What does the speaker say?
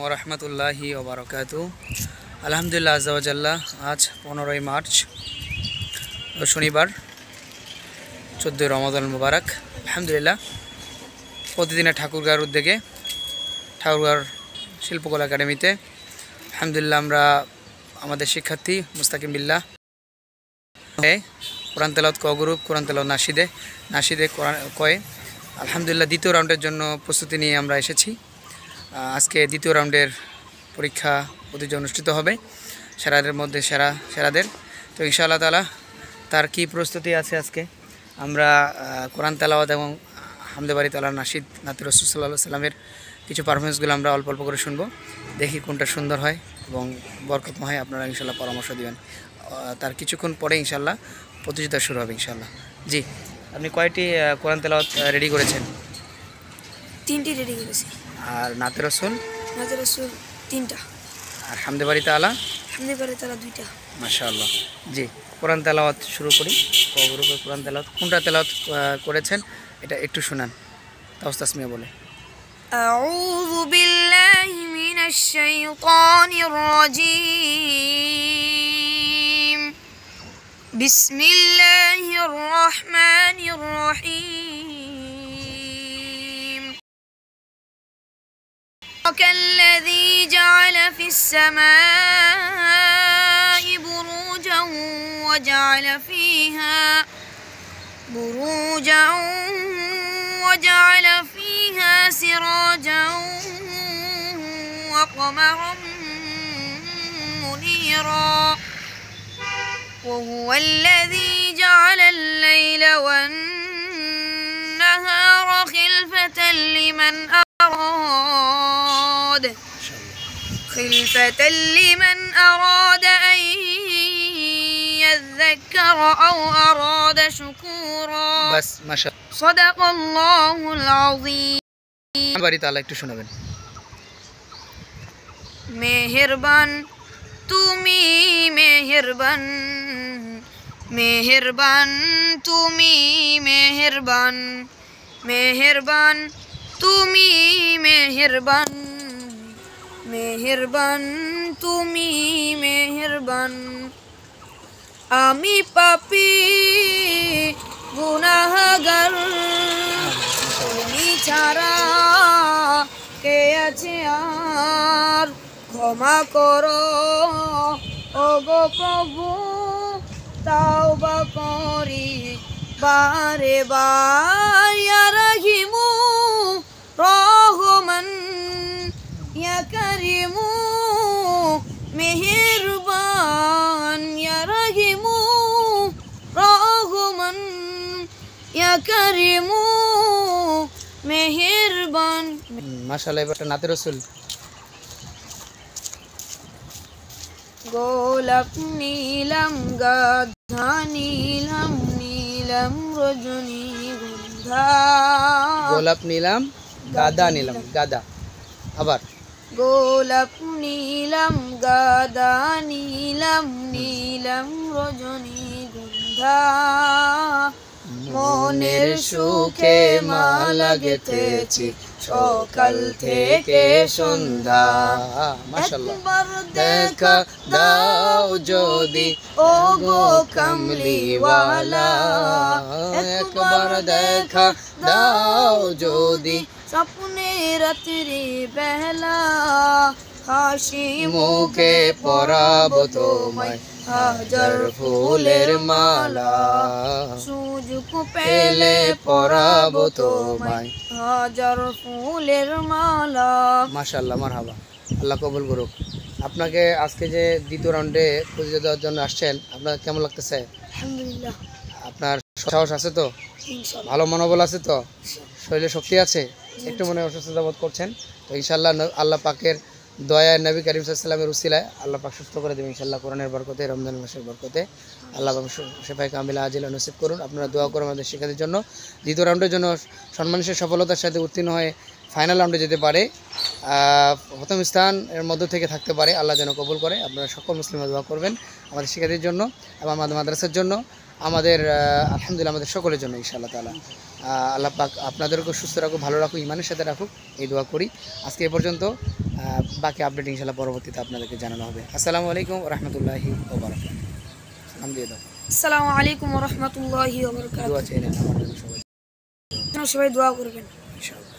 ওয়া রাহমাতুল্লাহি ওয়া বারাকাতুহু। আলহামদুলিল্লাহ আযজা ওয়া জাল্লা। আজ 15ই মার্চ শনিবার, 14 রমাদান মুবারক। আলহামদুলিল্লাহ প্রতিদিনের ঠাকুরগাঁর উদ্যোগে ঠাকুরগাঁর শিল্পকলা একাডেমিতে আলহামদুলিল্লাহ আমরা আমাদের শিক্ষার্থী মুস্তাকিম বিল্লাহ কোরআন তেলাওয়াত ক গ্রুপ, কোরআন তেলাওয়াত নাশিদে কয়ে আলহামদুলিল্লাহ দ্বিতীয় রাউন্ডের জন্য প্রস্তুতি নিয়ে আমরা এসেছি। আজকে দ্বিতীয় রাউন্ডের পরীক্ষা প্রতিযোগিতা অনুষ্ঠিত হবে, সেরাদের মধ্যে সেরাদের। তো ইনশাআল্লাহ তাআলা তার কি প্রস্তুতি আছে আজকে আমরা কোরআন তেলাওয়াত এবং হামদে বাড়ি তাআলা নাশিদ নাতি রাসূল সাল্লাল্লাহু আলাইহি ওয়াসাল্লামের কিছু পারফরমেন্সগুলো আমরা অল্প অল্প করে শুনবো, দেখি কোনটা সুন্দর হয় এবং বরকতময় হয়। আপনারা ইনশাআল্লাহ পরামর্শ দিবেন। তার কিছুক্ষণ পরে ইনশাআল্লাহ প্রতিযোগিতা শুরু হবে ইনশাআল্লাহ। জি, আপনি কয়টি কোরআন তেলাওয়াত রেডি করেছেন? 3টি রেডি করেছি। আর নাতে রাসূল 3টা। আর হামদে বাড়ি তাআলা 2টা। মাশাআল্লাহ। জি, কোরআন তেলাওয়াত শুরু করি। ক গ্রুপের কোরআন তেলাওয়াত কোনটা তেলাওয়াত করেছেন এটা একটু শুনান, তাওস তাসমিয়া বলে। আউযু বিল্লাহি মিনাশ শাইতানির রাজীম। বিসমিল্লাহির রহমানির রহিম। كالذي جعل في السماء بروجا وجعل فيها سراجا وقمرا منيرا وهو الذي جعل الليل والنهار خلفة لمن أراد أن يذكر أو أراد شكورا بس ما شاء الله صدق الله العظيم। বাড়ি তাআলা একটু শোনাবেন। মেহেরবান তুমি মেহেরবান, মেহেরবান তুমি মেহেরবান, মেহেরবান তুমি মেহেরবান, মেহেরবান তুমি মেহেরবান। আমি পাপী গুনাহগার, তুমি ছাড়া কে আছে আর, ক্ষমা করো ওগো প্রভু, তাওবা করি বারে বার। ইয়া রাহিমু রহমান, ইয়া কারিমু মেহেরবান, ইয়া রাহিমু রহমান, ইয়া কারিমু মেহেরবান। মাশাআল্লাহ। এবারটা নাতে রাসূল। গোলাপ নীলম গাধা নীলম নীলম রজনী গন্ধা। গোলাপ নীলাম গাদা নীলাম গাদা। আবার গোলাপ নীলম গাদা নীলম নীলম রজনী গন্ধা। মনের সুখে মালা গেঁথেছি সকাল থেকে সন্ধ্যা। মাশাআল্লাহ। একবার দেখা দাও যদি ওগো কামলিওয়ালা, একবার দেখা দাও যদি স্বপ্নে রাত্রি বেলা, হাসি মুখে পরাবো তোমায় হাজার ফুলের মালা, সুযোগ পেলে পরাবো তোমায় হাজার ফুলের মালা। মাশাআল্লাহ, মারহাবা। আল্লাহ কবুল করুক। আপনাকে আজকে যে দ্বিতীয় রাউন্ডে প্রতিযোগিতা দেওয়ার জন্য আসছেন, আপনার কেমন লাগতেছে? আলহামদুলিল্লাহ। আপনার সাহস আছে তো? ভালো মনোবল আছে তো? শরীরে শক্তি আছে? একটু মনে অসুস্থতা বোধ করছেন তো ইনশাআল্লাহ আল্লাহ পাকের দয়া, নবী করিম সাল্লাল্লাহু আলাইহি ওয়াসাল্লামের উসিলায় আল্লাহ পাক সুস্থ করে দেবেন ইনশাআল্লাহ। কোরআনের বরকতে, রমজান মাসের বরকতে আল্লাহ পাক শিফায়ে কামিলা আজিলা নসিব করুন। আপনারা দোয়া করুন আমাদের শিক্ষার্থীর জন্য, দ্বিতীয় রাউন্ডের জন্য সম্মানের সফলতার সাথে উত্তীর্ণ হয়ে ফাইনাল রাউন্ডে যেতে পারে, প্রথম স্থান এর মধ্য থেকে থাকতে পারে। আল্লাহ যেন কবুল করে। আপনারা সকল মুসলিমরা দোয়া করবেন আমাদের শিক্ষার্থীর জন্য এবং আমাদের মাদ্রাসার জন্য। আমাদের আলহামদুলিল্লাহ আমাদের সকলের জন্য ইনশাআল্লাহ তাআলা। আল্লাহ পাক আপনাদেরকেও সুস্থ রাখুক, ভালো রাখুক, ইমানের সাথে রাখুক, এই দোয়া করি। আজকে এ পর্যন্ত, বাকি আপডেট ইনশাআল্লাহ পরবর্তীতে আপনাদেরকে জানানো হবে। আসসালামু আলাইকুম ওয়া রাহমাতুল্লাহি ওয়া বারাকাতুহু। সালাম দিয়ে দাও। আসসালামু আলাইকুম ওয়া রাহমাতুল্লাহি ওয়া বারাকাতুহু। দোয়া চেয়ে নেন আমার জন্য সবাই সবাই দোয়া করবেন। ইনশাআল্লাহ।